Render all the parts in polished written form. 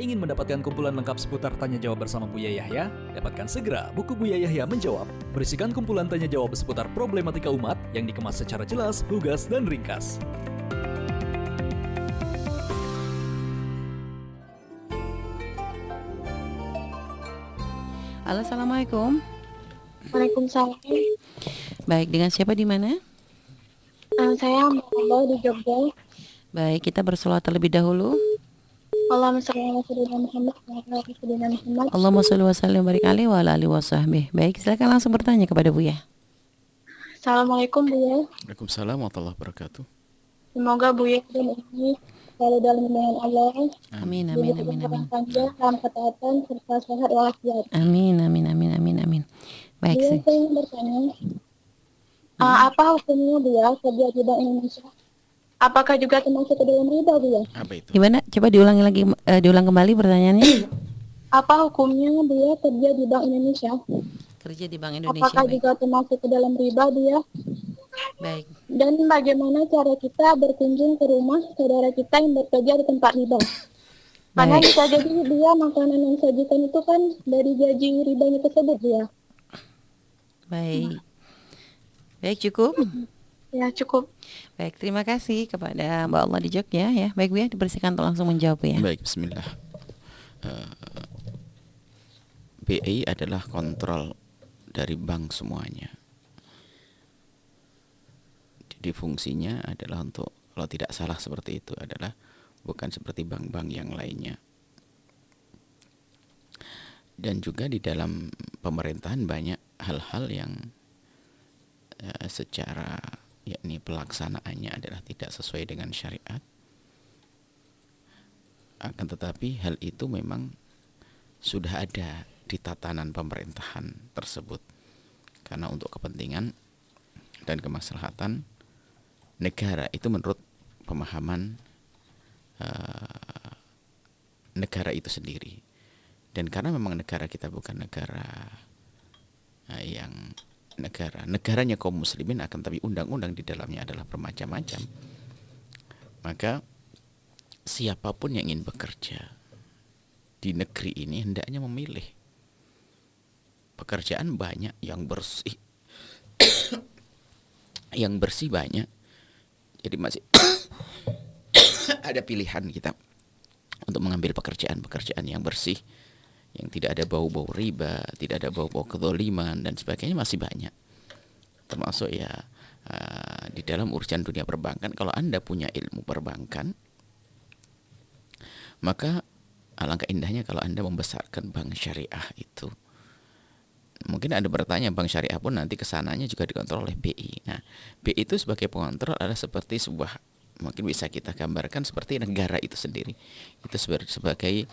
Ingin mendapatkan kumpulan lengkap seputar Tanya Jawab bersama Buya Yahya? Dapatkan segera buku Buya Yahya Menjawab, berisikan kumpulan tanya jawab seputar problematika umat yang dikemas secara jelas, lugas, dan ringkas. Halo, assalamualaikum. Waalaikumsalam. Baik, dengan siapa di mana? Saya Mbak di Jogja. Baik, kita bersolawat terlebih dahulu. Allahumma sholli ala sayyidina Muhammad wa ala ali sayyidina Muhammad. Allahumma sholli wa sallim wa barik alaihi wa ala alihi wa sahbihi. Baik, silakan langsung bertanya kepada Buya. Assalamualaikum Buya. Waalaikumsalam warahmatullahi wabarakatuh. Semoga Buya dan ini selalu dalam lindungan Allah. Amin, amin, amin, amin. Panjang dalam ketaatan serta sehat walafiat. Amin, amin, amin, amin, amin. Baik, Buya, saya ingin bertanya, apa hukumnya Buya kerja di Bank Indonesia? Apakah juga termasuk ke dalam riba Buya? Apa itu? Gimana? Coba diulangi lagi, diulang kembali pertanyaannya. Apa hukumnya Buya kerja di Bank Indonesia? Kerja di Bank Indonesia. Apakah Baik. juga termasuk ke dalam riba Buya? Baik. Dan bagaimana cara kita berkunjung ke rumah saudara kita yang bekerja di tempat riba? Karena Baik. bisa jadi dia makanan yang disajikan itu kan dari gaji ribanya tersebut dia. Baik. Baik, cukup. Ya cukup. Baik, terima kasih kepada Mbak Allah di Jogja ya. Baik, Buya, dipersilakan untuk langsung menjawab ya. Baik, bismillah. BI adalah kontrol dari bank semuanya. Jadi fungsinya adalah untuk, kalau tidak salah seperti itu, adalah bukan seperti bank-bank yang lainnya. Dan juga di dalam pemerintahan banyak hal-hal yang secara yakni pelaksanaannya adalah tidak sesuai dengan syariat. Akan tetapi hal itu memang sudah ada di tatanan pemerintahan tersebut, karena untuk kepentingan dan kemaslahatan negara itu menurut pemahaman negara itu sendiri. Dan karena memang negara kita bukan negara yang negaranya kaum muslimin, akan tapi undang-undang di dalamnya adalah bermacam-macam, maka siapapun yang ingin bekerja di negeri ini hendaknya memilih. Pekerjaan banyak yang bersih yang bersih banyak, jadi masih ada pilihan kita untuk mengambil pekerjaan-pekerjaan yang bersih, yang tidak ada bau-bau riba, tidak ada bau-bau kezaliman dan sebagainya, masih banyak. Termasuk ya di dalam urusan dunia perbankan, kalau Anda punya ilmu perbankan, maka alangkah indahnya kalau Anda membesarkan bank syariah itu. Mungkin Anda bertanya, bank syariah pun nanti kesananya juga dikontrol oleh BI. Nah, BI itu sebagai pengontrol adalah seperti sebuah, mungkin bisa kita gambarkan seperti negara itu sendiri. Itu sebagai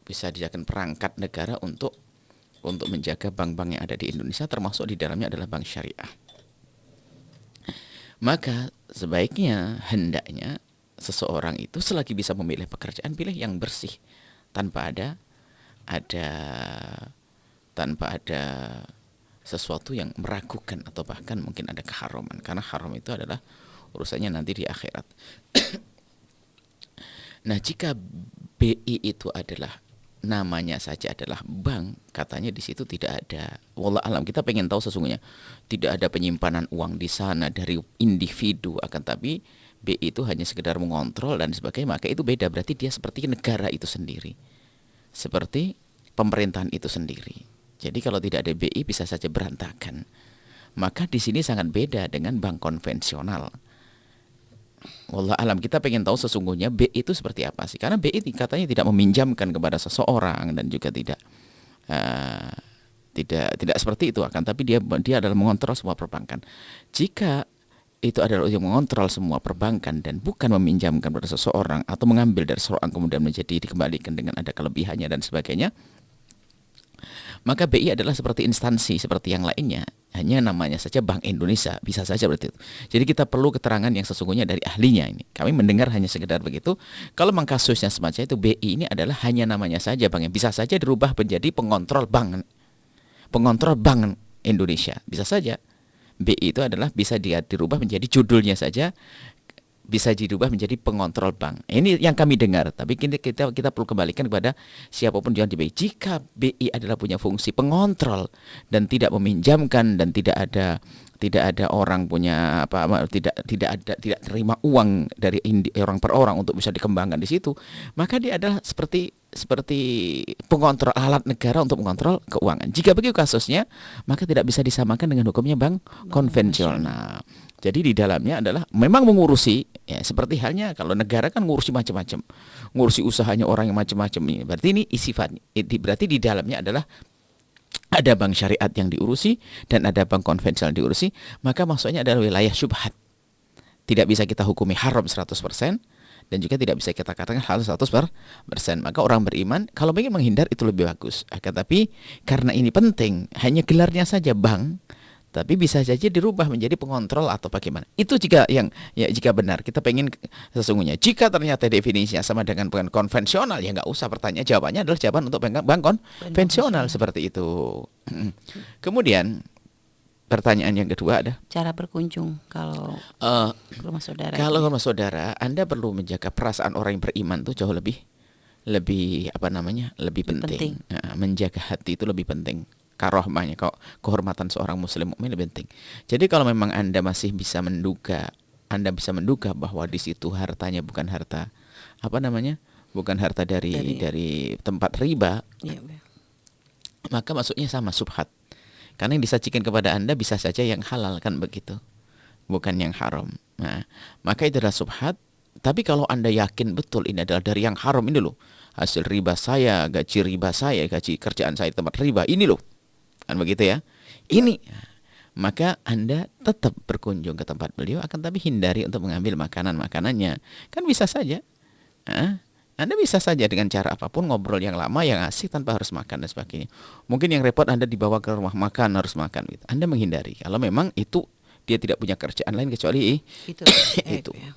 bisa dijadikan perangkat negara untuk menjaga bank-bank yang ada di Indonesia, termasuk di dalamnya adalah bank syariah. Maka sebaiknya, hendaknya seseorang itu selagi bisa memilih pekerjaan, pilih yang bersih, tanpa ada sesuatu yang meragukan atau bahkan mungkin ada keharaman, karena haram itu adalah urusannya nanti di akhirat. Nah, jika BI itu adalah namanya saja adalah bank, katanya di situ tidak ada, wallah alam, kita pengen tahu sesungguhnya tidak ada penyimpanan uang di sana dari individu, akan tapi BI itu hanya sekedar mengontrol dan sebagainya, maka itu beda, berarti dia seperti negara itu sendiri, seperti pemerintahan itu sendiri. Jadi kalau tidak ada BI bisa saja berantakan. Maka di sini sangat beda dengan bank konvensional. Wallah alam, kita pengen tahu sesungguhnya BI itu seperti apa sih? Karena BI katanya tidak meminjamkan kepada seseorang dan juga tidak seperti itu, akan tapi dia adalah mengontrol semua perbankan. Jika itu adalah yang mengontrol semua perbankan dan bukan meminjamkan kepada seseorang atau mengambil dari seseorang kemudian menjadi dikembalikan dengan ada kelebihannya dan sebagainya, maka BI adalah seperti instansi seperti yang lainnya, hanya namanya saja Bank Indonesia, bisa saja seperti itu. Jadi kita perlu keterangan yang sesungguhnya dari ahlinya ini. Kami mendengar hanya sekedar begitu. Kalau memang kasusnya semacam itu, BI ini adalah hanya namanya saja bank, yang bisa saja dirubah menjadi pengontrol bank Indonesia, bisa saja. BI itu adalah bisa dirubah menjadi judulnya saja bisa dirubah menjadi pengontrol bank. Ini yang kami dengar, tapi kita perlu kembalikan kepada siapapun yang di BI. Jika BI adalah punya fungsi pengontrol dan tidak meminjamkan dan tidak ada orang punya tidak terima uang dari orang per orang untuk bisa dikembangkan di situ, maka dia adalah seperti pengontrol, alat negara untuk mengontrol keuangan. Jika begitu kasusnya, maka tidak bisa disamakan dengan hukumnya bank konvensional. Jadi di dalamnya adalah memang mengurusi, ya seperti halnya kalau negara kan ngurusi macam-macam, ngurusi usahanya orang yang macam-macam ini. Berarti ini sifatnya, berarti di dalamnya adalah ada bank syariat yang diurusi dan ada bank konvensional yang diurusi, maka maksudnya adalah wilayah syubhat. Tidak bisa kita hukumi haram 100% dan juga tidak bisa kita katakan halal 100%. Maka orang beriman kalau ingin menghindar itu lebih bagus. Akan tapi karena ini penting, hanya gelarnya saja bank, tapi bisa saja dirubah menjadi pengontrol atau bagaimana. Itu jika jika benar kita pengen sesungguhnya. Jika ternyata definisinya sama dengan bank konvensional, ya nggak usah pertanyaan, jawabannya adalah jawaban untuk bank konvensional seperti itu. Kemudian pertanyaan yang kedua ada Cara berkunjung kalau ke rumah saudara. kalau rumah saudara, Anda perlu menjaga perasaan orang yang beriman tuh jauh lebih lebih penting. Nah, menjaga hati itu lebih penting. Karohmahnya, kehormatan seorang muslim mukmin lebih penting. Jadi kalau memang Anda masih bisa menduga, bahwa di situ hartanya bukan harta dari tempat riba, Iya. maka maksudnya sama subhat. Karena yang disajikan kepada Anda bisa saja yang halal kan begitu, bukan yang haram. Nah, maka itu adalah subhat. Tapi kalau Anda yakin betul ini adalah dari yang haram, ini loh hasil riba saya, gaji kerjaan saya tempat riba, ini loh. Kan begitu ya. Ini maka Anda tetap berkunjung ke tempat beliau, akan tapi hindari untuk mengambil makanannya. Kan bisa saja. Anda bisa saja dengan cara apapun ngobrol yang lama, yang asik tanpa harus makan dan sebagainya. Mungkin yang repot Anda dibawa ke rumah makan, harus makan gitu. Anda menghindari. Kalau memang itu dia tidak punya kerjaan lain kecuali itu. Ya.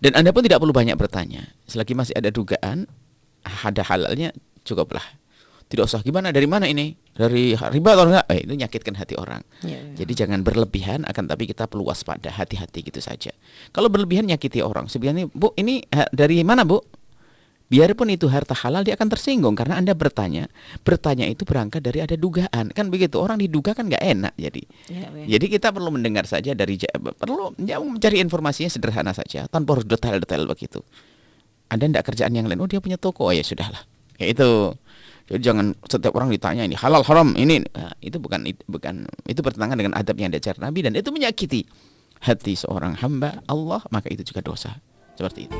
Dan Anda pun tidak perlu banyak bertanya. Selagi masih ada dugaan, ada halalnya, cukuplah. Tidak usah gimana, dari mana ini? Dari riba atau enggak? Itu nyakitkan hati orang. Ya. Jadi jangan berlebihan, akan tapi kita perlu waspada, hati-hati gitu saja. Kalau berlebihan nyakiti orang. Sebenarnya, Bu, ini dari mana, Bu? Biarpun itu harta halal, dia akan tersinggung karena Anda bertanya. Bertanya itu berangkat dari ada dugaan. Kan begitu, orang diduga kan enggak enak jadi. Ya. Jadi kita perlu mendengar saja perlu mencari informasinya sederhana saja, tanpa harus detail-detail begitu. Ada enggak kerjaan yang lain? Oh, dia punya toko. Oh ya sudahlah. Kayak itu. Jadi jangan setiap orang ditanya ini halal haram ini. Nah, itu bukan itu bertentangan dengan adab yang diajar Nabi dan itu menyakiti hati seorang hamba Allah, maka itu juga dosa. Seperti itu.